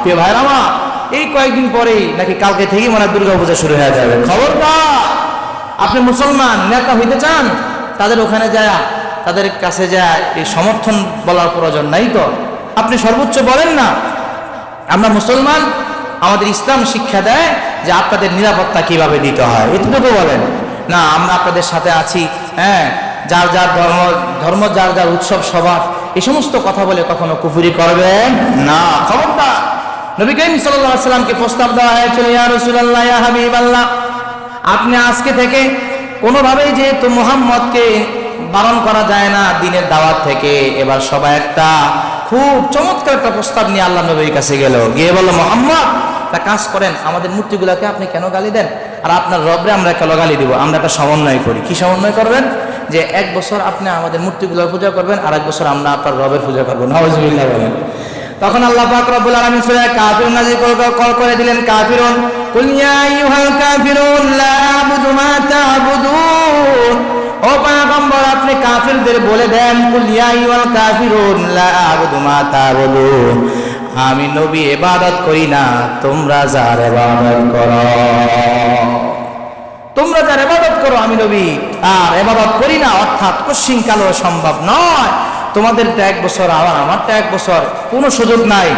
প্রিয় ভাইরা আমার, এই কয়েকদিন পরেই নাকি কালকে থেকেই মনে হয় দুর্গাপূজা শুরু হয়ে যাবে। খবরদার, আপনি মুসলমান নেতা হইতে চান, তাদের ওখানে যায়, তাদের কাছে যায় এই সমর্থন বলার প্রয়োজন নাই তো। আপনি সর্বোচ্চ বলেন না আমরা মুসলমান, আমাদের ইসলাম শিক্ষা দেয় যে আপনাদের নিরাপত্তা কিভাবে দিতে হয়, এতটুকু বলেন না। আমরা আপনাদের সাথে আছি, হ্যাঁ, যার যার ধর্ম যার যার উৎসব সবার, এই সমস্ত কথা বলে কখনো কুফরি করবেন না। খবরদার। নবী করিম সাল্লাল্লাহু আলাইহি ওয়াসাল্লামকে প্রস্তাব দেওয়া হয়েছিল, ইয়া রাসূলুল্লাহ, ইয়া হাবিবাল্লাহ, আপনি আজকে থেকে কোনোভাবেই যেহেতু মুহাম্মদকে বারণ করা যায় না দিনের দাওয়াত থেকে, এবার সবাই একটা খুব চমৎকার একটা প্রস্তাব নিয়ে আল্লাহ নবীর কাছে গেল, গিয়ে বলল, মুহাম্মদ, তা কাজ করেন, আমাদের মূর্তিগুলোকে আপনি কেন গালি দেন, আর আপনার রবরে আমরা কেন গালি দিব, আমরা একটা সমন্বয় করি। কি সমন্বয় করবেন? যে এক বছর আপনি আমাদের মূর্তিগুলোর পূজা করবেন, আর এক বছর আমরা আপনার রবের পূজা করবো। নাউযুবিল্লাহ বলেন। তখন আল্লাহ পাক রব্বুল আলামিন সূরা কাফিরুন নাযিল করে দিলেন, কাফিরুন, কুল ইয়া আইয়ুহাল কাফিরুন লা আ'বুদু মা তা'বুদুন, ও পয়গম্বর আপনি কাফিরদের বলে দেন, কুল ইয়া আইয়ুহাল কাফিরুন লা আ'বুদু মা তা'বুদুন, আমি নবী ইবাদত করি না, তোমরা যার ইবাদত করো, তোমরা যার ইবাদত করো আমি নবী আর ইবাদত করি না, অর্থাৎ কশিন কালো সম্ভব নয়। তোমাদেরটা এক বছর আর আমারটা এক বছর, কোনো সুযোগ নাই।